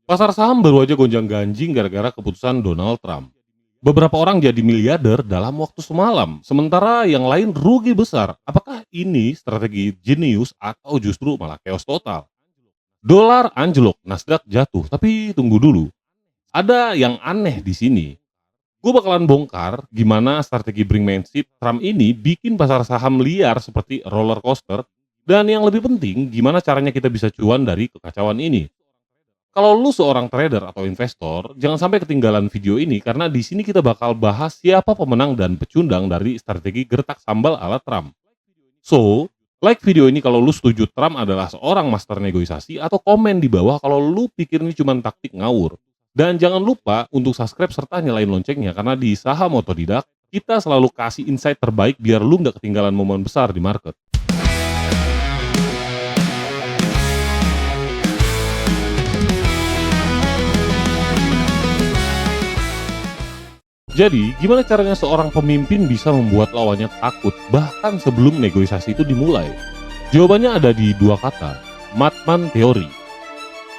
Pasar saham baru aja gonjang-ganjing gara-gara keputusan Donald Trump. Beberapa orang jadi miliarder dalam waktu semalam, sementara yang lain rugi besar. Apakah ini strategi jenius atau justru malah chaos total? Dolar anjlok, Nasdaq jatuh, tapi tunggu dulu. Ada yang aneh di sini. Gue bakalan bongkar gimana strategi brinkmanship Trump ini bikin pasar saham liar seperti roller coaster, dan yang lebih penting, gimana caranya kita bisa cuan dari kekacauan ini. Kalau lu seorang trader atau investor, jangan sampai ketinggalan video ini karena di sini kita bakal bahas siapa pemenang dan pecundang dari strategi gertak sambal ala Trump. So, like video ini kalau lu setuju Trump adalah seorang master negosiasi atau komen di bawah kalau lu pikir ini cuma taktik ngawur. Dan jangan lupa untuk subscribe serta nyalain loncengnya karena di Saham Otodidak kita selalu kasih insight terbaik biar lu nggak ketinggalan momen besar di market. Jadi, gimana caranya seorang pemimpin bisa membuat lawannya takut bahkan sebelum negosiasi itu dimulai? Jawabannya ada di dua kata, Madman Theory.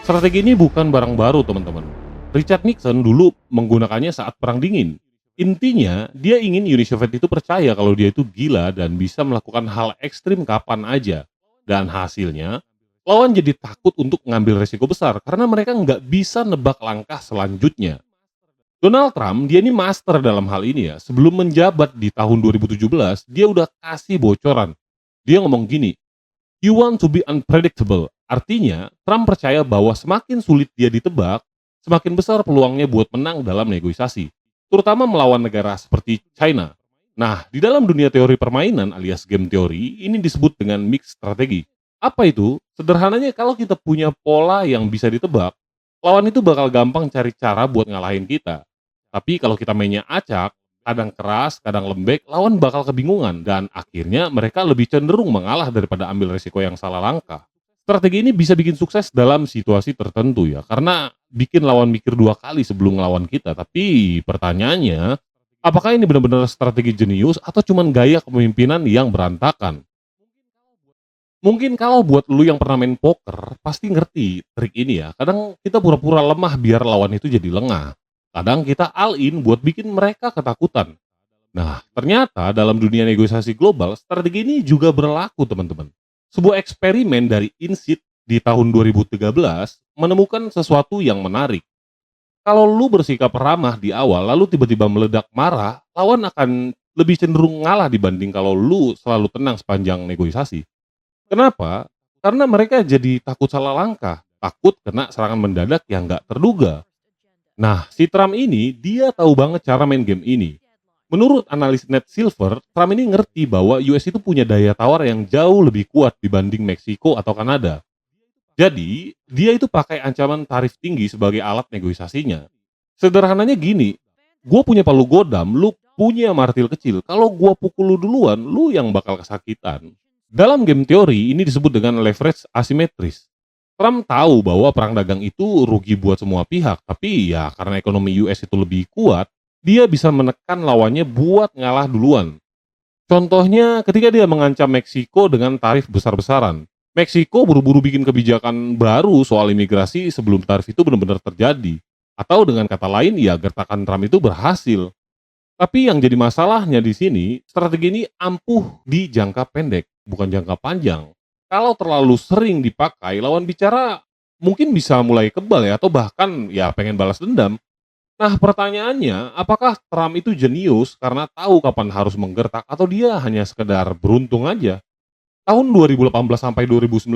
Strategi ini bukan barang baru, teman-teman. Richard Nixon dulu menggunakannya saat Perang Dingin. Intinya, dia ingin Uni Soviet itu percaya kalau dia itu gila dan bisa melakukan hal ekstrim kapan aja. Dan hasilnya, lawan jadi takut untuk ngambil resiko besar karena mereka nggak bisa nebak langkah selanjutnya. Donald Trump, dia ini master dalam hal ini ya. Sebelum menjabat di tahun 2017, dia udah kasih bocoran. Dia ngomong gini, "You want to be unpredictable." Artinya, Trump percaya bahwa semakin sulit dia ditebak, semakin besar peluangnya buat menang dalam negosiasi. Terutama melawan negara seperti China. Nah, di dalam dunia teori permainan alias game teori, ini disebut dengan mixed strategi. Apa itu? Sederhananya kalau kita punya pola yang bisa ditebak, lawan itu bakal gampang cari cara buat ngalahin kita. Tapi kalau kita mainnya acak, kadang keras, kadang lembek, lawan bakal kebingungan dan akhirnya mereka lebih cenderung mengalah daripada ambil resiko yang salah langkah. Strategi ini bisa bikin sukses dalam situasi tertentu ya, karena bikin lawan mikir dua kali sebelum ngelawan kita. Tapi pertanyaannya, apakah ini benar-benar strategi jenius atau cuman gaya kepemimpinan yang berantakan? Mungkin kalau buat lu yang pernah main poker, pasti ngerti trik ini ya. Kadang kita pura-pura lemah biar lawan itu jadi lengah. Kadang kita all in buat bikin mereka ketakutan. Nah, ternyata dalam dunia negosiasi global, strategi ini juga berlaku, teman-teman. Sebuah eksperimen dari Insight di tahun 2013 menemukan sesuatu yang menarik. Kalau lu bersikap ramah di awal lalu tiba-tiba meledak marah, lawan akan lebih cenderung ngalah dibanding kalau lu selalu tenang sepanjang negosiasi. Kenapa? Karena mereka jadi takut salah langkah, takut kena serangan mendadak yang nggak terduga. Nah, si Trump ini, dia tahu banget cara main game ini. Menurut analis Net Silver, Trump ini ngerti bahwa US itu punya daya tawar yang jauh lebih kuat dibanding Meksiko atau Kanada. Jadi, dia itu pakai ancaman tarif tinggi sebagai alat negosiasinya. Sederhananya gini, gue punya palu godam, lu punya martil kecil. Kalau gue pukul lu duluan, lu yang bakal kesakitan. Dalam game teori, ini disebut dengan leverage asimetris. Trump tahu bahwa perang dagang itu rugi buat semua pihak, tapi ya karena ekonomi US itu lebih kuat, dia bisa menekan lawannya buat ngalah duluan. Contohnya ketika dia mengancam Meksiko dengan tarif besar-besaran. Meksiko buru-buru bikin kebijakan baru soal imigrasi sebelum tarif itu benar-benar terjadi. Atau dengan kata lain, ya gertakan Trump itu berhasil. Tapi yang jadi masalahnya di sini, strategi ini ampuh di jangka pendek, bukan jangka panjang. Kalau terlalu sering dipakai, lawan bicara mungkin bisa mulai kebal ya, atau bahkan ya pengen balas dendam. Nah pertanyaannya, apakah Trump itu jenius karena tahu kapan harus menggertak atau dia hanya sekedar beruntung aja? Tahun 2018 sampai 2019,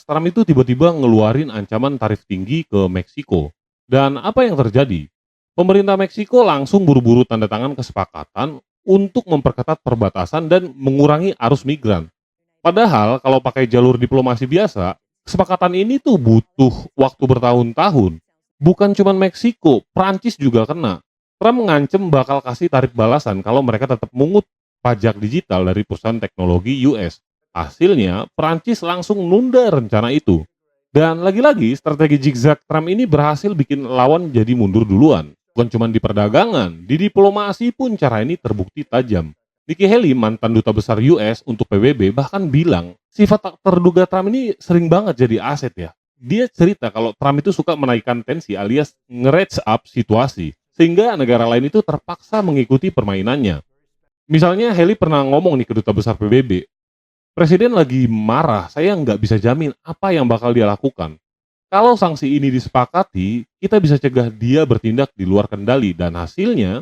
Trump itu tiba-tiba ngeluarin ancaman tarif tinggi ke Meksiko. Dan apa yang terjadi? Pemerintah Meksiko langsung buru-buru tanda tangan kesepakatan untuk memperketat perbatasan dan mengurangi arus migran. Padahal kalau pakai jalur diplomasi biasa, kesepakatan ini tuh butuh waktu bertahun-tahun. Bukan cuma Meksiko, Prancis juga kena. Trump mengancam bakal kasih tarif balasan kalau mereka tetap mungut pajak digital dari perusahaan teknologi US. Hasilnya, Prancis langsung nunda rencana itu. Dan lagi-lagi, strategi zigzag Trump ini berhasil bikin lawan jadi mundur duluan. Bukan cuma di perdagangan, di diplomasi pun cara ini terbukti tajam. Nikki Haley, mantan duta besar US untuk PBB, bahkan bilang sifat tak terduga Trump ini sering banget jadi aset ya. dia cerita kalau Trump itu suka menaikkan tensi alias nge up situasi, sehingga negara lain itu terpaksa mengikuti permainannya. Misalnya Haley pernah ngomong nih ke duta besar PBB, "Presiden lagi marah, saya nggak bisa jamin apa yang bakal dia lakukan. Kalau sanksi ini disepakati, kita bisa cegah dia bertindak di luar kendali dan hasilnya,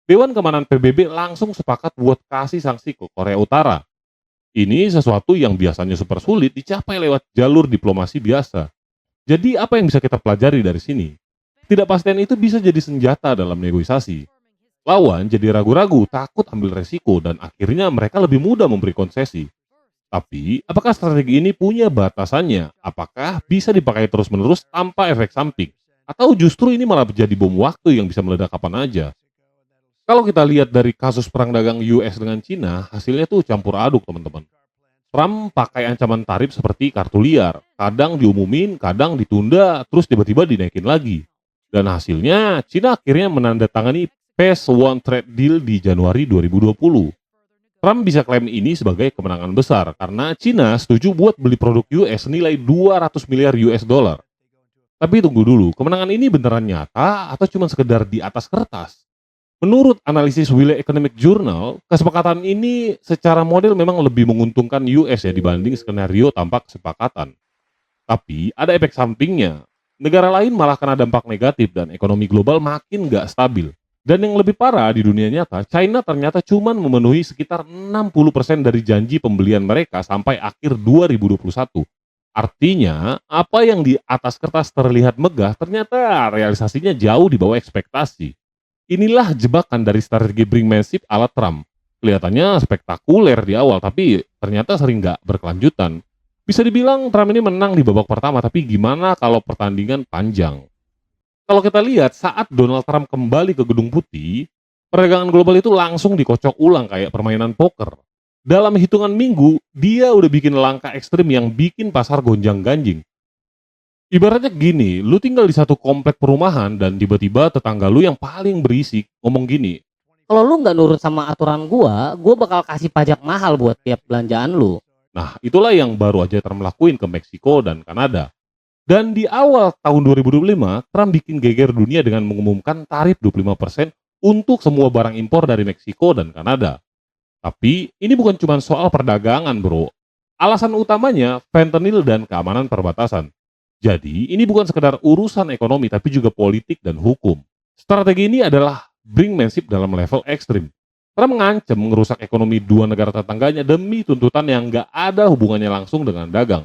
Dewan Keamanan PBB langsung sepakat buat kasih sanksi ke Korea Utara. Ini sesuatu yang biasanya super sulit dicapai lewat jalur diplomasi biasa. Jadi apa yang bisa kita pelajari dari sini? Ketidakpastian itu bisa jadi senjata dalam negosiasi. Lawan jadi ragu-ragu, takut ambil resiko, dan akhirnya mereka lebih mudah memberi konsesi. Tapi, apakah strategi ini punya batasannya? Apakah bisa dipakai terus-menerus tanpa efek samping? Atau justru ini malah menjadi bom waktu yang bisa meledak kapan aja? Kalau kita lihat dari kasus perang dagang US dengan Cina, hasilnya tuh campur aduk teman-teman. Trump pakai ancaman tarif seperti kartu liar, kadang diumumin, kadang ditunda, terus tiba-tiba dinaikin lagi. Dan hasilnya, Cina akhirnya menandatangani Phase One Trade Deal di Januari 2020. Trump bisa klaim ini sebagai kemenangan besar karena Cina setuju buat beli produk US senilai 200 miliar US dollar. Tapi tunggu dulu, kemenangan ini beneran nyata atau cuma sekedar di atas kertas? Menurut analisis Wiley Economic Journal, kesepakatan ini secara model memang lebih menguntungkan US ya dibanding skenario tanpa kesepakatan. Tapi ada efek sampingnya. Negara lain malah kena dampak negatif dan ekonomi global makin nggak stabil. Dan yang lebih parah di dunia nyata, China ternyata cuma memenuhi sekitar 60% dari janji pembelian mereka sampai akhir 2021. Artinya, apa yang di atas kertas terlihat megah, ternyata realisasinya jauh di bawah ekspektasi. Inilah jebakan dari strategi brinkmanship ala Trump. Kelihatannya spektakuler di awal, tapi ternyata sering nggak berkelanjutan. Bisa dibilang Trump ini menang di babak pertama, tapi gimana kalau pertandingan panjang? Kalau kita lihat saat Donald Trump kembali ke Gedung Putih, perdagangan global itu langsung dikocok ulang kayak permainan poker. Dalam hitungan minggu, dia udah bikin langkah ekstrim yang bikin pasar gonjang-ganjing. Ibaratnya gini, lu tinggal di satu komplek perumahan dan tiba-tiba tetangga lu yang paling berisik ngomong gini, Kalau lu nggak nurut sama aturan gua bakal kasih pajak mahal buat tiap belanjaan lu. nah itulah yang baru aja Trump lakuin ke Meksiko dan Kanada. Dan di awal tahun 2025, Trump bikin geger dunia dengan mengumumkan tarif 25% untuk semua barang impor dari Meksiko dan Kanada. Tapi ini bukan cuma soal perdagangan bro. Alasan utamanya fentanyl dan keamanan perbatasan. Jadi ini bukan sekedar urusan ekonomi tapi juga politik dan hukum. Strategi ini adalah brinkmanship dalam level ekstrim. Trump mengancam merusak ekonomi dua negara tetangganya demi tuntutan yang nggak ada hubungannya langsung dengan dagang.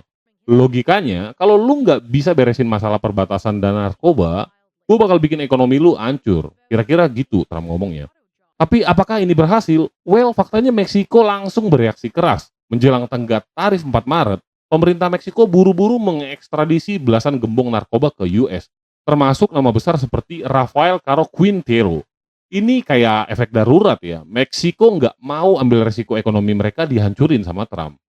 Logikanya, kalau lu nggak bisa beresin masalah perbatasan dan narkoba, gue bakal bikin ekonomi lu hancur. Kira-kira gitu Trump ngomongnya. Tapi apakah ini berhasil? Well, faktanya Meksiko langsung bereaksi keras. Menjelang tenggat tarif 4 Maret, pemerintah Meksiko buru-buru mengekstradisi belasan gembong narkoba ke US, termasuk nama besar seperti Rafael Caro Quintero. Ini kayak efek darurat ya. Meksiko nggak mau ambil resiko ekonomi mereka dihancurin sama Trump.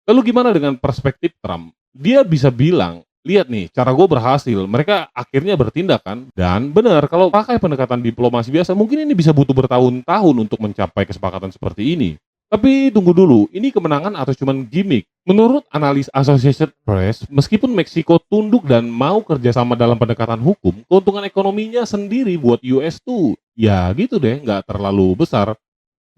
Lalu gimana dengan perspektif Trump? Dia bisa bilang, lihat nih, cara gue berhasil, mereka akhirnya bertindak kan? Dan benar, kalau pakai pendekatan diplomasi biasa, mungkin ini bisa butuh bertahun-tahun untuk mencapai kesepakatan seperti ini. Tapi tunggu dulu, ini kemenangan atau cuman gimmick? Menurut analis Associated Press, meskipun Meksiko tunduk dan mau kerjasama dalam pendekatan hukum, keuntungan ekonominya sendiri buat US tuh, ya gitu deh, nggak terlalu besar.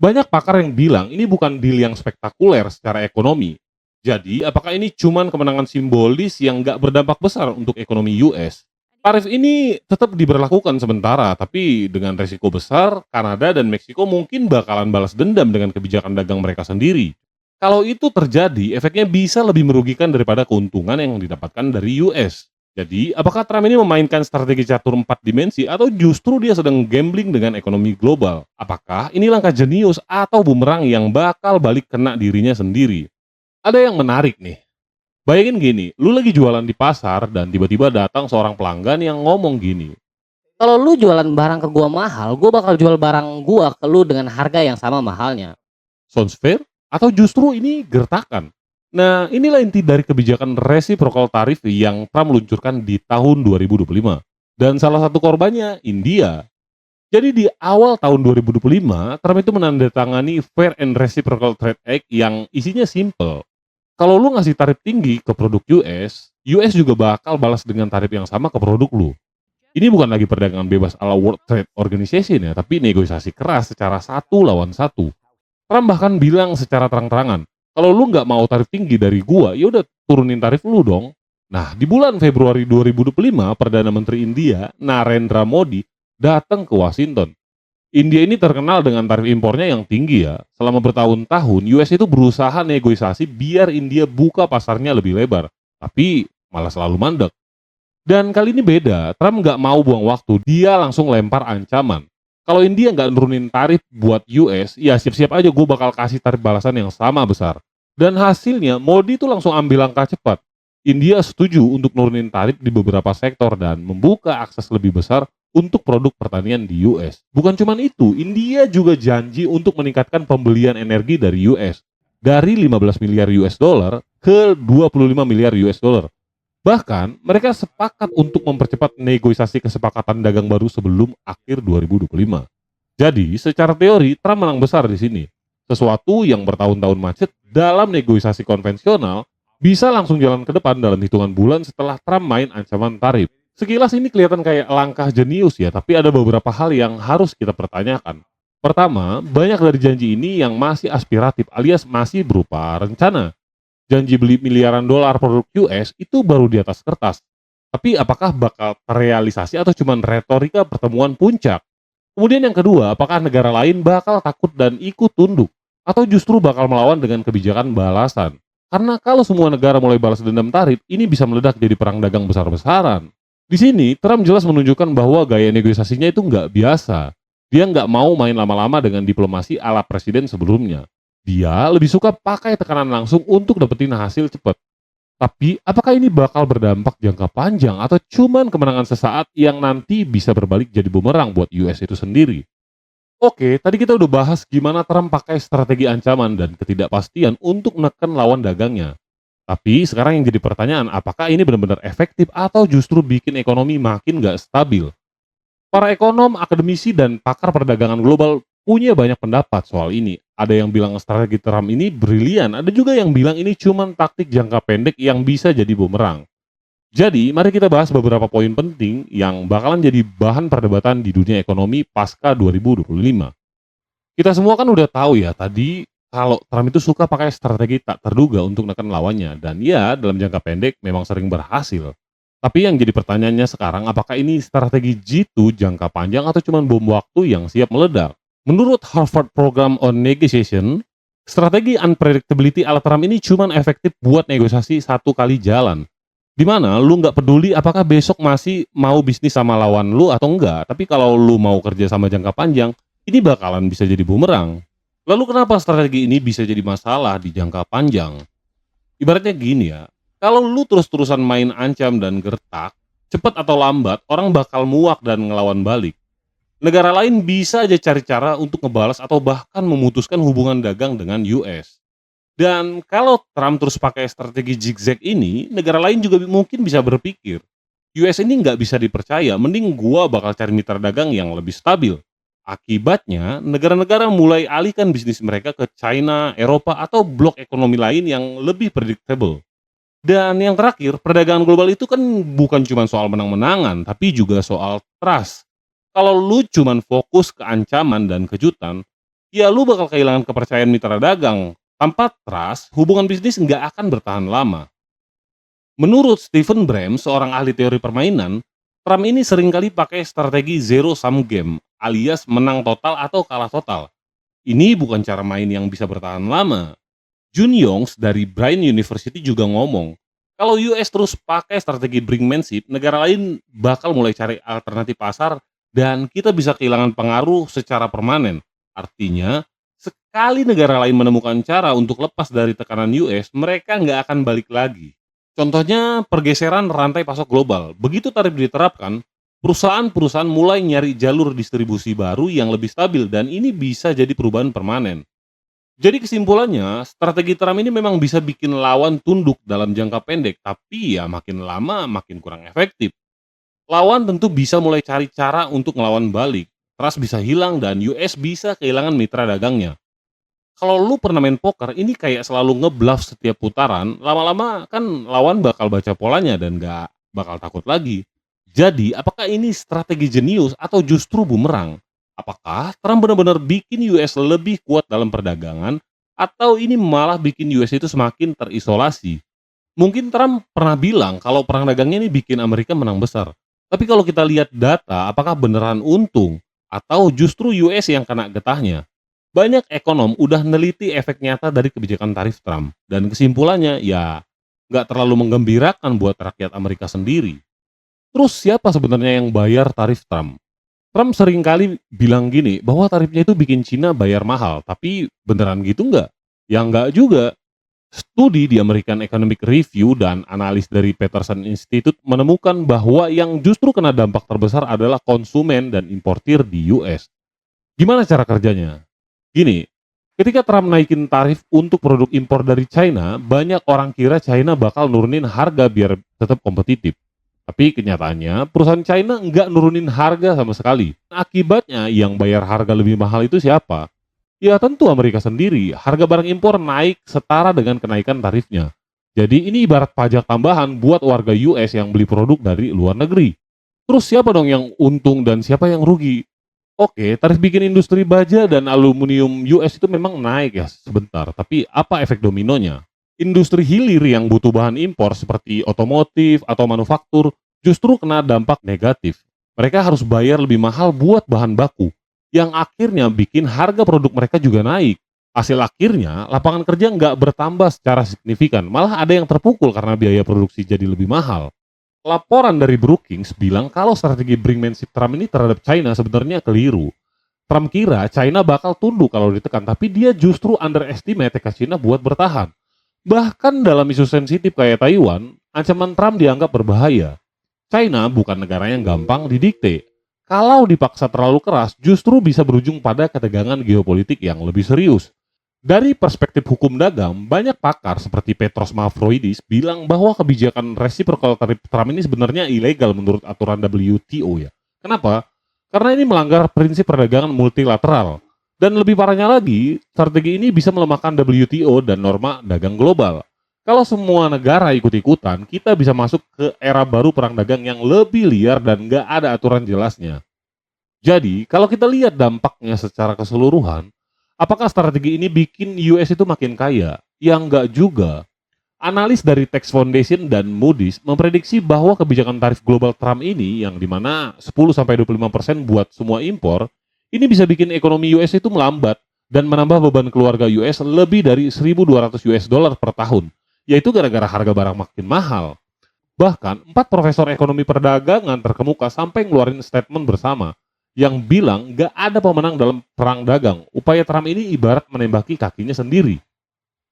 Banyak pakar yang bilang ini bukan deal yang spektakuler secara ekonomi. Jadi, apakah ini cuman kemenangan simbolis yang nggak berdampak besar untuk ekonomi US? Tarif ini tetap diberlakukan sementara, tapi dengan resiko besar, Kanada dan Meksiko mungkin bakalan balas dendam dengan kebijakan dagang mereka sendiri. Kalau itu terjadi, efeknya bisa lebih merugikan daripada keuntungan yang didapatkan dari US. Jadi, apakah Trump ini memainkan strategi catur 4 dimensi atau justru dia sedang gambling dengan ekonomi global? Apakah ini langkah jenius atau bumerang yang bakal balik kena dirinya sendiri? Ada yang menarik nih. Bayangin gini, lu lagi jualan di pasar dan tiba-tiba datang seorang pelanggan yang ngomong gini, Kalau lu jualan barang ke gua mahal, gua bakal jual barang gua ke lu dengan harga yang sama mahalnya. sounds fair? Atau justru ini gertakan? Nah, inilah inti dari kebijakan reciprocal tarif yang Trump luncurkan di tahun 2025. Dan salah satu korbannya India. Jadi di awal tahun 2025, Trump itu menandatangani Fair and Reciprocal Trade Act yang isinya simple. Kalau lu ngasih tarif tinggi ke produk US juga bakal balas dengan tarif yang sama ke produk lu. Ini bukan lagi perdagangan bebas ala World Trade Organization ya, tapi negosiasi keras secara satu lawan satu. Trump bahkan bilang secara terang-terangan, kalau lu nggak mau tarif tinggi dari gua, ya udah turunin tarif lu dong. Nah, di bulan Februari 2025, Perdana Menteri India, Narendra Modi, datang ke Washington. India ini terkenal dengan tarif impornya yang tinggi ya. Selama bertahun-tahun, US itu berusaha negosiasi biar India buka pasarnya lebih lebar. Tapi malah selalu mandek. Dan kali ini beda, Trump nggak mau buang waktu, dia langsung lempar ancaman. Kalau India nggak nurunin tarif buat US, ya siap-siap aja gue bakal kasih tarif balasan yang sama besar. Dan hasilnya, Modi tuh langsung ambil langkah cepat. India setuju untuk nurunin tarif di beberapa sektor dan membuka akses lebih besar untuk produk pertanian di US. Bukan cuma itu, India juga janji untuk meningkatkan pembelian energi dari US dari 15 miliar US dollar ke 25 miliar US dollar. Bahkan, mereka sepakat untuk mempercepat negosiasi kesepakatan dagang baru sebelum akhir 2025. Jadi, secara teori, Trump menang besar di sini. Sesuatu yang bertahun-tahun macet dalam negosiasi konvensional bisa langsung jalan ke depan dalam hitungan bulan setelah Trump main ancaman tarif. Sekilas ini kelihatan kayak langkah jenius ya, tapi ada beberapa hal yang harus kita pertanyakan. Pertama, banyak dari janji ini yang masih aspiratif alias masih berupa rencana. Janji beli miliaran dolar produk US itu baru di atas kertas. Tapi apakah bakal terrealisasi atau cuma retorika pertemuan puncak? Kemudian yang kedua, apakah negara lain bakal takut dan ikut tunduk? Atau justru bakal melawan dengan kebijakan balasan? Karena kalau semua negara mulai balas dendam tarif, ini bisa meledak jadi perang dagang besar-besaran. Di sini, Trump jelas menunjukkan bahwa gaya negosiasinya itu nggak biasa. Dia nggak mau main lama-lama dengan diplomasi ala presiden sebelumnya. Dia lebih suka pakai tekanan langsung untuk dapetin hasil cepat. Tapi, apakah ini bakal berdampak jangka panjang atau cuman kemenangan sesaat yang nanti bisa berbalik jadi bumerang buat US itu sendiri? Oke, tadi kita udah bahas gimana Trump pakai strategi ancaman dan ketidakpastian untuk menekan lawan dagangnya. Tapi sekarang yang jadi pertanyaan, apakah ini benar-benar efektif atau justru bikin ekonomi makin gak stabil? Para ekonom, akademisi, dan pakar perdagangan global punya banyak pendapat soal ini. Ada yang bilang strategi Trump ini brilian, ada juga yang bilang ini cuma taktik jangka pendek yang bisa jadi bumerang. Jadi, mari kita bahas beberapa poin penting yang bakalan jadi bahan perdebatan di dunia ekonomi pasca 2025. Kita semua kan udah tahu ya tadi kalau Trump itu suka pakai strategi tak terduga untuk menekan lawannya dan ya dalam jangka pendek memang sering berhasil. Tapi yang jadi pertanyaannya sekarang apakah ini strategi jitu jangka panjang atau cuma bom waktu yang siap meledak? Menurut Harvard Program on Negotiation, strategi unpredictability ala Trump ini cuma efektif buat negosiasi satu kali jalan. Di mana lu nggak peduli apakah besok masih mau bisnis sama lawan lu atau enggak, tapi kalau lu mau kerja sama jangka panjang, ini bakalan bisa jadi bumerang. Lalu kenapa strategi ini bisa jadi masalah di jangka panjang? Ibaratnya gini ya, kalau lu terus-terusan main ancam dan gertak, cepat atau lambat orang bakal muak dan ngelawan balik. Negara lain bisa aja cari cara untuk ngebalas atau bahkan memutuskan hubungan dagang dengan US. Dan kalau Trump terus pakai strategi zigzag ini, negara lain juga mungkin bisa berpikir, US ini nggak bisa dipercaya, mending gua bakal cari mitra dagang yang lebih stabil. Akibatnya, negara-negara mulai alihkan bisnis mereka ke China, Eropa, atau blok ekonomi lain yang lebih predictable. Dan yang terakhir, perdagangan global itu kan bukan cuma soal menang-menangan, tapi juga soal trust. Kalau lu cuma fokus ke ancaman dan kejutan, ya lu bakal kehilangan kepercayaan mitra dagang. Tanpa trust, hubungan bisnis nggak akan bertahan lama. Menurut Stephen Bram, seorang ahli teori permainan, Trump ini seringkali pakai strategi zero sum game, alias menang total atau kalah total. Ini bukan cara main yang bisa bertahan lama. Jun Yongs dari Brown University juga ngomong, kalau US terus pakai strategi brinkmanship, negara lain bakal mulai cari alternatif pasar dan kita bisa kehilangan pengaruh secara permanen. Artinya, sekali negara lain menemukan cara untuk lepas dari tekanan US, mereka nggak akan balik lagi. Contohnya pergeseran rantai pasok global. Begitu tarif diterapkan, perusahaan-perusahaan mulai nyari jalur distribusi baru yang lebih stabil dan ini bisa jadi perubahan permanen. Jadi kesimpulannya, strategi Trump ini memang bisa bikin lawan tunduk dalam jangka pendek, tapi ya makin lama makin kurang efektif. Lawan tentu bisa mulai cari cara untuk ngelawan balik. Trust bisa hilang dan US bisa kehilangan mitra dagangnya. Kalau lu pernah main poker, ini kayak selalu ngebluff setiap putaran, lama-lama kan lawan bakal baca polanya dan nggak bakal takut lagi. Jadi, apakah ini strategi jenius atau justru bumerang? Apakah Trump benar-benar bikin US lebih kuat dalam perdagangan, atau ini malah bikin US itu semakin terisolasi? Mungkin Trump pernah bilang kalau perang dagangnya ini bikin Amerika menang besar. Tapi kalau kita lihat data, apakah beneran untung? Atau justru US yang kena getahnya? Banyak ekonom udah neliti efek nyata dari kebijakan tarif Trump. Dan kesimpulannya ya nggak terlalu menggembirakan buat rakyat Amerika sendiri. Terus siapa sebenarnya yang bayar tarif Trump? Trump seringkali bilang gini, bahwa tarifnya itu bikin Cina bayar mahal. Tapi beneran gitu nggak? Ya nggak juga. Studi di American Economic Review dan analis dari Peterson Institute menemukan bahwa yang justru kena dampak terbesar adalah konsumen dan importir di US. Gimana cara kerjanya? Gini, ketika Trump naikin tarif untuk produk impor dari China, banyak orang kira China bakal nurunin harga biar tetap kompetitif. Tapi kenyataannya, perusahaan China nggak nurunin harga sama sekali. Akibatnya, yang bayar harga lebih mahal itu siapa? Ya tentu Amerika sendiri. Harga barang impor naik setara dengan kenaikan tarifnya. Jadi ini ibarat pajak tambahan buat warga US yang beli produk dari luar negeri. Terus siapa dong yang untung dan siapa yang rugi? Oke, tarif bikin industri baja dan aluminium US itu memang naik ya sebentar, tapi apa efek dominonya? Industri hilir yang butuh bahan impor seperti otomotif atau manufaktur justru kena dampak negatif. Mereka harus bayar lebih mahal buat bahan baku, yang akhirnya bikin harga produk mereka juga naik. Hasil akhirnya, lapangan kerja nggak bertambah secara signifikan, malah ada yang terpukul karena biaya produksi jadi lebih mahal. Laporan dari Brookings bilang kalau strategi brinkmanship Trump ini terhadap China sebenarnya keliru. Trump kira China bakal tunduk kalau ditekan, tapi dia justru underestimate tekad China buat bertahan. Bahkan dalam isu sensitif kayak Taiwan, ancaman Trump dianggap berbahaya. China bukan negara yang gampang didikte. Kalau dipaksa terlalu keras, justru bisa berujung pada ketegangan geopolitik yang lebih serius. Dari perspektif hukum dagang, banyak pakar seperti Petros Mavroidis bilang bahwa kebijakan reciprocal tarif Trump ini sebenarnya ilegal menurut aturan WTO ya. Kenapa? Karena ini melanggar prinsip perdagangan multilateral. Dan lebih parahnya lagi, strategi ini bisa melemahkan WTO dan norma dagang global. Kalau semua negara ikut-ikutan, kita bisa masuk ke era baru perang dagang yang lebih liar dan nggak ada aturan jelasnya. Jadi, kalau kita lihat dampaknya secara keseluruhan, apakah strategi ini bikin US itu makin kaya? Ya enggak juga. Analis dari Tax Foundation dan Moody's memprediksi bahwa kebijakan tarif global Trump ini yang dimana 10-25% buat semua impor, ini bisa bikin ekonomi US itu melambat dan menambah beban keluarga US lebih dari 1.200 US dollar per tahun, yaitu gara-gara harga barang makin mahal. Bahkan, 4 profesor ekonomi perdagangan terkemuka sampai ngeluarin statement bersama yang bilang gak ada pemenang dalam perang dagang. Upaya Trump ini ibarat menembaki kakinya sendiri.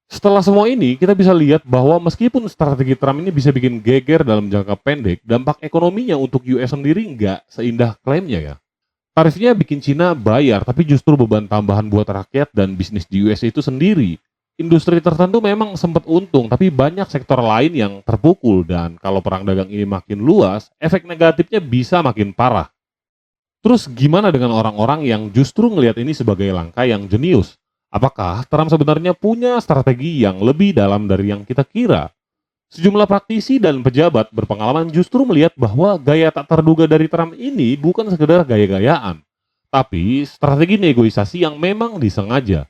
Setelah semua ini, kita bisa lihat bahwa meskipun strategi Trump ini bisa bikin geger dalam jangka pendek, dampak ekonominya untuk US sendiri nggak seindah klaimnya ya. Tarifnya bikin Cina bayar, tapi justru beban tambahan buat rakyat dan bisnis di US itu sendiri. Industri tertentu memang sempat untung, tapi banyak sektor lain yang terpukul dan kalau perang dagang ini makin luas, efek negatifnya bisa makin parah. Terus gimana dengan orang-orang yang justru ngelihat ini sebagai langkah yang jenius? Apakah Trump sebenarnya punya strategi yang lebih dalam dari yang kita kira? Sejumlah praktisi dan pejabat berpengalaman justru melihat bahwa gaya tak terduga dari Trump ini bukan sekedar gaya-gayaan, tapi strategi negosiasi yang memang disengaja.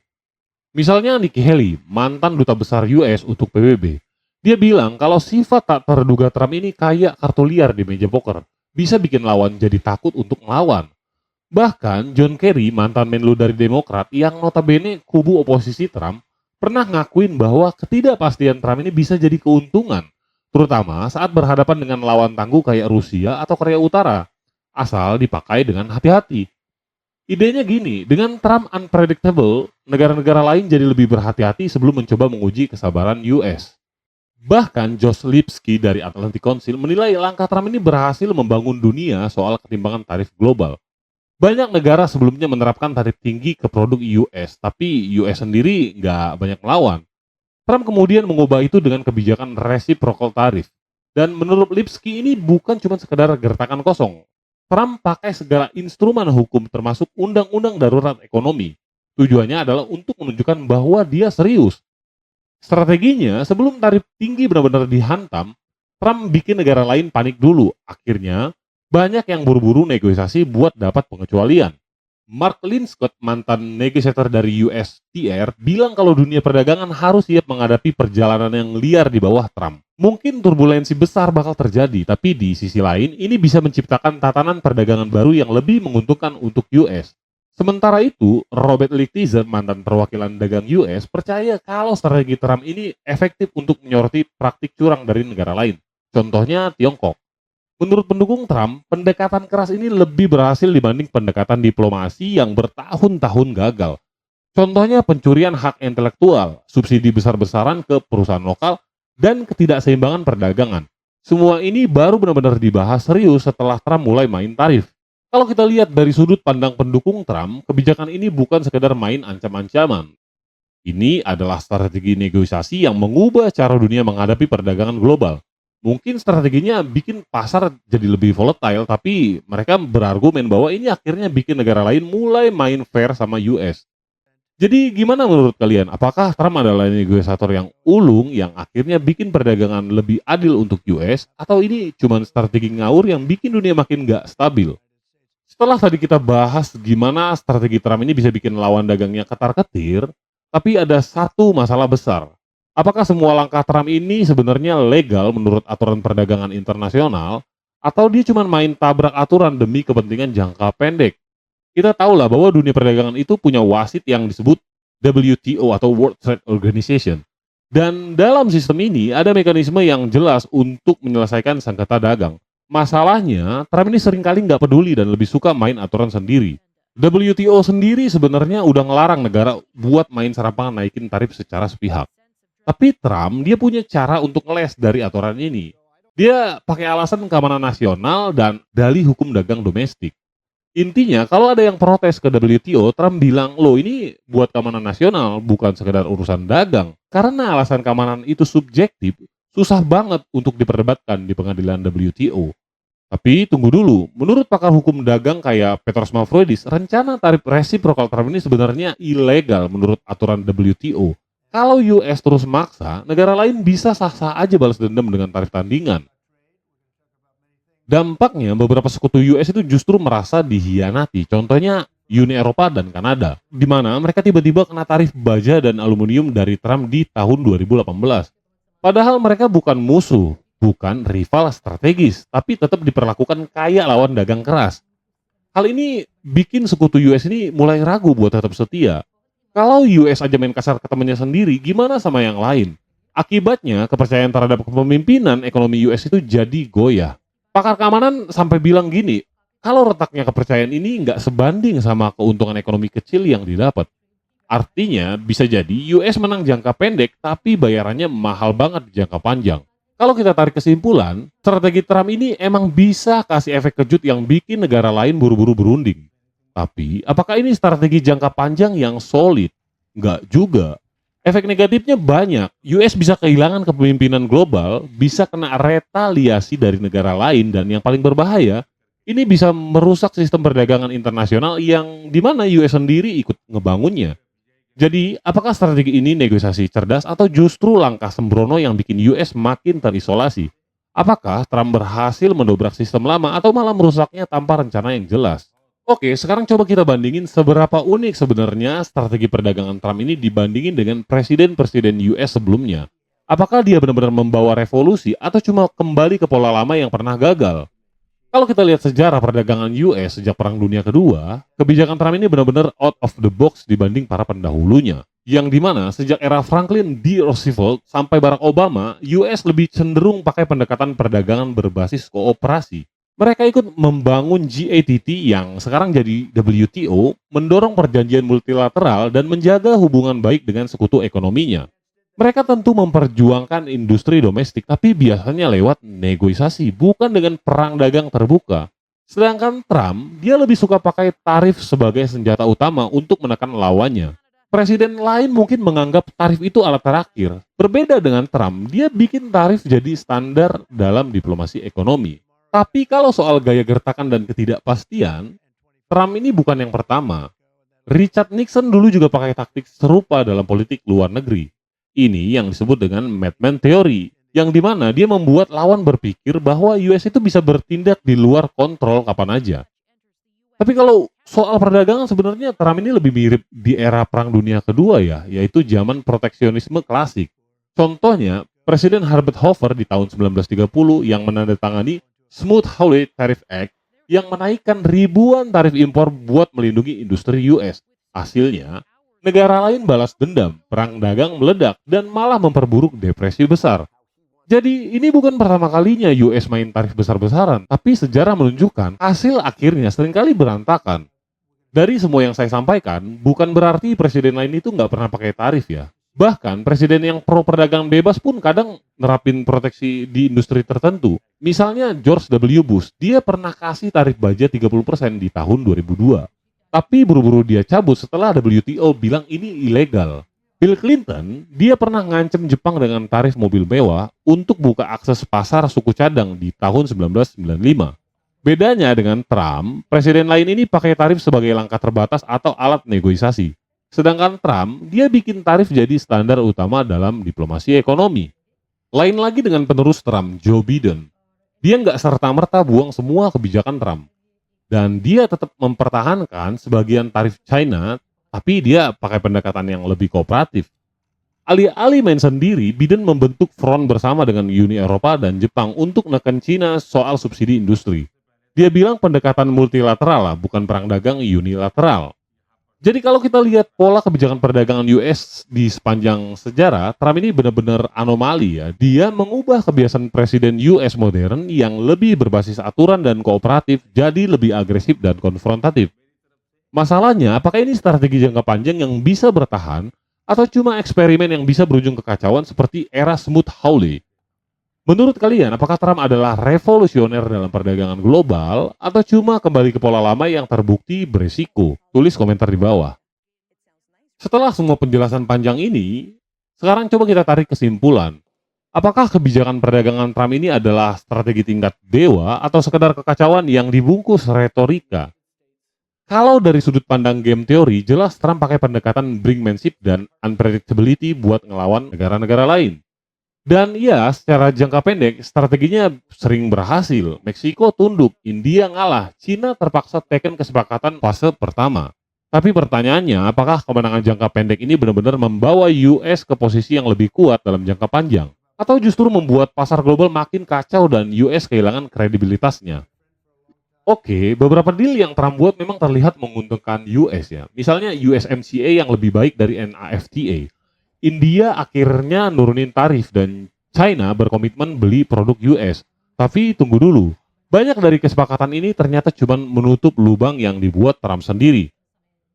Misalnya Nikki Haley, mantan duta besar US untuk PBB. Dia bilang kalau sifat tak terduga Trump ini kayak kartu liar di meja poker, bisa bikin lawan jadi takut untuk melawan. Bahkan John Kerry, mantan Menlu dari Demokrat yang notabene kubu oposisi Trump, pernah ngakuin bahwa ketidakpastian Trump ini bisa jadi keuntungan, terutama saat berhadapan dengan lawan tangguh kayak Rusia atau Korea Utara, asal dipakai dengan hati-hati. Idenya gini, dengan Trump unpredictable, negara-negara lain jadi lebih berhati-hati sebelum mencoba menguji kesabaran US. Bahkan Josh Lipsky dari Atlantic Council menilai langkah Trump ini berhasil membangun dunia soal ketimbangan tarif global. Banyak negara sebelumnya menerapkan tarif tinggi ke produk US, tapi US sendiri nggak banyak melawan. Trump kemudian mengubah itu dengan kebijakan reciprocal tarif. Dan menurut Lipsky ini bukan cuma sekedar gertakan kosong. Trump pakai segala instrumen hukum termasuk undang-undang darurat ekonomi. Tujuannya adalah untuk menunjukkan bahwa dia serius. Strateginya, sebelum tarif tinggi benar-benar dihantam, Trump bikin negara lain panik dulu. Akhirnya, banyak yang buru-buru negosiasi buat dapat pengecualian. Mark Linscott, mantan negosiator dari USTR, bilang kalau dunia perdagangan harus siap menghadapi perjalanan yang liar di bawah Trump. Mungkin turbulensi besar bakal terjadi, tapi di sisi lain, ini bisa menciptakan tatanan perdagangan baru yang lebih menguntungkan untuk US. Sementara itu, Robert Lighthizer, mantan perwakilan dagang US, percaya kalau strategi Trump ini efektif untuk menyoroti praktik curang dari negara lain. Contohnya Tiongkok. Menurut pendukung Trump, pendekatan keras ini lebih berhasil dibanding pendekatan diplomasi yang bertahun-tahun gagal. Contohnya pencurian hak intelektual, subsidi besar-besaran ke perusahaan lokal, dan ketidakseimbangan perdagangan. Semua ini baru benar-benar dibahas serius setelah Trump mulai main tarif. Kalau kita lihat dari sudut pandang pendukung Trump, kebijakan ini bukan sekedar main ancam-ancaman. Ini adalah strategi negosiasi yang mengubah cara dunia menghadapi perdagangan global. Mungkin strateginya bikin pasar jadi lebih volatile, tapi mereka berargumen bahwa ini akhirnya bikin negara lain mulai main fair sama US. Jadi gimana menurut kalian? Apakah Trump adalah negosiator yang ulung yang akhirnya bikin perdagangan lebih adil untuk US? Atau ini cuma strategi ngawur yang bikin dunia makin gak stabil? Setelah tadi kita bahas gimana strategi Trump ini bisa bikin lawan dagangnya ketar-ketir, tapi ada satu masalah besar. Apakah semua langkah Trump ini sebenarnya legal menurut aturan perdagangan internasional, atau dia cuma main tabrak aturan demi kepentingan jangka pendek? Kita tahu lah bahwa dunia perdagangan itu punya wasit yang disebut WTO atau World Trade Organization. Dan dalam sistem ini ada mekanisme yang jelas untuk menyelesaikan sengketa dagang. Masalahnya, Trump ini seringkali nggak peduli dan lebih suka main aturan sendiri. WTO sendiri sebenarnya udah ngelarang negara buat main serampangan naikin tarif secara sepihak. Tapi Trump, dia punya cara untuk ngeles dari aturan ini. Dia pakai alasan keamanan nasional dan dalih hukum dagang domestik. Intinya, kalau ada yang protes ke WTO, Trump bilang, loh ini buat keamanan nasional, bukan sekedar urusan dagang. Karena alasan keamanan itu subjektif, susah banget untuk diperdebatkan di pengadilan WTO. Tapi tunggu dulu, menurut pakar hukum dagang kayak Petros Mavroidis, rencana tarif resiprokal Trump ini sebenarnya ilegal menurut aturan WTO. Kalau US terus maksa, negara lain bisa sah-sah aja balas dendam dengan tarif tandingan. Dampaknya, beberapa sekutu US itu justru merasa dihianati. Contohnya Uni Eropa dan Kanada, di mana mereka tiba-tiba kena tarif baja dan aluminium dari Trump di tahun 2018. Padahal mereka bukan musuh, bukan rival strategis, tapi tetap diperlakukan kayak lawan dagang keras. Hal ini bikin sekutu US ini mulai ragu buat tetap setia. Kalau US aja main kasar ke temannya sendiri, gimana sama yang lain? Akibatnya, kepercayaan terhadap kepemimpinan ekonomi US itu jadi goyah. Pakar keamanan sampai bilang gini, kalau retaknya kepercayaan ini nggak sebanding sama keuntungan ekonomi kecil yang didapat. Artinya, bisa jadi US menang jangka pendek, tapi bayarannya mahal banget di jangka panjang. Kalau kita tarik kesimpulan, strategi Trump ini emang bisa kasih efek kejut yang bikin negara lain buru-buru berunding. Tapi, apakah ini strategi jangka panjang yang solid? Nggak juga. Efek negatifnya banyak. US bisa kehilangan kepemimpinan global, bisa kena retaliasi dari negara lain, dan yang paling berbahaya, ini bisa merusak sistem perdagangan internasional yang dimana US sendiri ikut ngebangunnya. Jadi, apakah strategi ini negosiasi cerdas atau justru langkah sembrono yang bikin US makin terisolasi? Apakah Trump berhasil mendobrak sistem lama atau malah merusaknya tanpa rencana yang jelas? Oke, sekarang coba kita bandingin seberapa unik sebenarnya strategi perdagangan Trump ini dibandingin dengan presiden-presiden US sebelumnya. Apakah dia benar-benar membawa revolusi atau cuma kembali ke pola lama yang pernah gagal? Kalau kita lihat sejarah perdagangan US sejak Perang Dunia Kedua, kebijakan Trump ini benar-benar out of the box dibanding para pendahulunya. Yang dimana sejak era Franklin D. Roosevelt sampai Barack Obama, US lebih cenderung pakai pendekatan perdagangan berbasis kooperasi. Mereka ikut membangun GATT yang sekarang jadi WTO, mendorong perjanjian multilateral dan menjaga hubungan baik dengan sekutu ekonominya. Mereka tentu memperjuangkan industri domestik, tapi biasanya lewat negosiasi, bukan dengan perang dagang terbuka. Sedangkan Trump, dia lebih suka pakai tarif sebagai senjata utama untuk menekan lawannya. Presiden lain mungkin menganggap tarif itu alat terakhir. Berbeda dengan Trump, dia bikin tarif jadi standar dalam diplomasi ekonomi. Tapi kalau soal gaya gertakan dan ketidakpastian, Trump ini bukan yang pertama. Richard Nixon dulu juga pakai taktik serupa dalam politik luar negeri. Ini yang disebut dengan Madman Theory, yang dimana dia membuat lawan berpikir bahwa US itu bisa bertindak di luar kontrol kapan aja. Tapi kalau soal perdagangan sebenarnya Trump ini lebih mirip di era Perang Dunia Kedua ya, yaitu zaman proteksionisme klasik. Contohnya, Presiden Herbert Hoover di tahun 1930 yang menandatangani Smoot-Hawley Tariff Act yang menaikkan ribuan tarif impor buat melindungi industri US. Hasilnya, negara lain balas dendam, perang dagang meledak, dan malah memperburuk depresi besar. Jadi ini bukan pertama kalinya US main tarif besar-besaran, tapi sejarah menunjukkan hasil akhirnya seringkali berantakan. Dari semua yang saya sampaikan, bukan berarti presiden lain itu nggak pernah pakai tarif ya. Bahkan presiden yang pro perdagangan bebas pun kadang nerapin proteksi di industri tertentu. Misalnya George W. Bush, dia pernah kasih tarif baja 30% di tahun 2002. Tapi buru-buru dia cabut setelah WTO bilang ini ilegal. Bill Clinton, dia pernah ngancem Jepang dengan tarif mobil mewah untuk buka akses pasar suku cadang di tahun 1995. Bedanya dengan Trump, presiden lain ini pakai tarif sebagai langkah terbatas atau alat negosiasi. Sedangkan Trump, dia bikin tarif jadi standar utama dalam diplomasi ekonomi. Lain lagi dengan penerus Trump, Joe Biden. Dia nggak serta-merta buang semua kebijakan Trump. Dan dia tetap mempertahankan sebagian tarif China, tapi dia pakai pendekatan yang lebih kooperatif. Alih-alih main sendiri, Biden membentuk front bersama dengan Uni Eropa dan Jepang untuk neken Cina soal subsidi industri. Dia bilang pendekatan multilateral lah, bukan perang dagang unilateral. Jadi kalau kita lihat pola kebijakan perdagangan US di sepanjang sejarah, Trump ini benar-benar anomali ya. Dia mengubah kebiasaan presiden US modern yang lebih berbasis aturan dan kooperatif jadi lebih agresif dan konfrontatif. Masalahnya, apakah ini strategi jangka panjang yang bisa bertahan atau cuma eksperimen yang bisa berujung kekacauan seperti era Smoot-Hawley? Menurut kalian, apakah Trump adalah revolusioner dalam perdagangan global atau cuma kembali ke pola lama yang terbukti berisiko? Tulis komentar di bawah. Setelah semua penjelasan panjang ini, sekarang coba kita tarik kesimpulan. Apakah kebijakan perdagangan Trump ini adalah strategi tingkat dewa atau sekedar kekacauan yang dibungkus retorika? Kalau dari sudut pandang game teori, jelas Trump pakai pendekatan brinkmanship dan unpredictability buat ngelawan negara-negara lain. Dan ya, secara jangka pendek, strateginya sering berhasil. Meksiko tunduk, India ngalah, Cina terpaksa teken kesepakatan fase pertama. Tapi pertanyaannya, apakah kemenangan jangka pendek ini benar-benar membawa US ke posisi yang lebih kuat dalam jangka panjang? Atau justru membuat pasar global makin kacau dan US kehilangan kredibilitasnya? Oke, beberapa deal yang Trump buat memang terlihat menguntungkan US ya. Misalnya USMCA yang lebih baik dari NAFTA. India akhirnya nurunin tarif dan China berkomitmen beli produk US. Tapi tunggu dulu, banyak dari kesepakatan ini ternyata cuma menutup lubang yang dibuat Trump sendiri.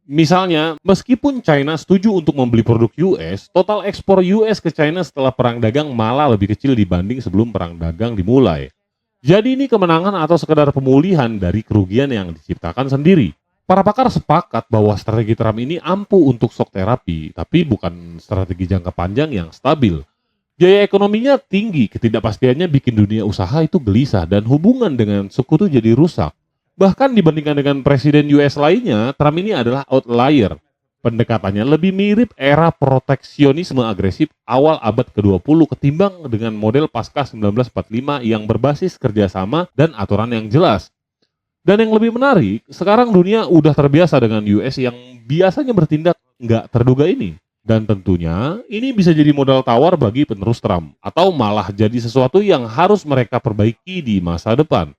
Misalnya, meskipun China setuju untuk membeli produk US, total ekspor US ke China setelah perang dagang malah lebih kecil dibanding sebelum perang dagang dimulai. Jadi ini kemenangan atau sekedar pemulihan dari kerugian yang diciptakan sendiri. Para pakar sepakat bahwa strategi Trump ini ampuh untuk shock terapi, tapi bukan strategi jangka panjang yang stabil. Biaya ekonominya tinggi, ketidakpastiannya bikin dunia usaha itu gelisah dan hubungan dengan sekutu jadi rusak. Bahkan dibandingkan dengan presiden US lainnya, Trump ini adalah outlier. Pendekatannya lebih mirip era proteksionisme agresif awal abad ke-20 ketimbang dengan model pasca 1945 yang berbasis kerjasama dan aturan yang jelas. Dan yang lebih menarik, sekarang dunia udah terbiasa dengan US yang biasanya bertindak nggak terduga ini. Dan tentunya ini bisa jadi modal tawar bagi penerus Trump, atau malah jadi sesuatu yang harus mereka perbaiki di masa depan.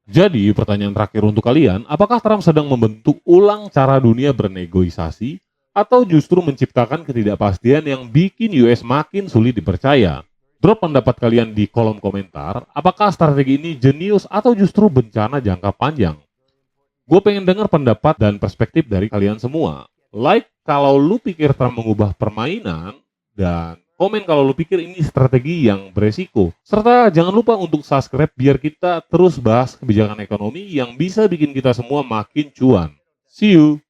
Jadi pertanyaan terakhir untuk kalian, apakah Trump sedang membentuk ulang cara dunia bernegosiasi, atau justru menciptakan ketidakpastian yang bikin US makin sulit dipercaya? Drop pendapat kalian di kolom komentar, apakah strategi ini jenius atau justru bencana jangka panjang? Gue pengen dengar pendapat dan perspektif dari kalian semua. Like kalau lu pikir Trump mengubah permainan, dan komen kalau lu pikir ini strategi yang beresiko. Serta jangan lupa untuk subscribe biar kita terus bahas kebijakan ekonomi yang bisa bikin kita semua makin cuan. See you!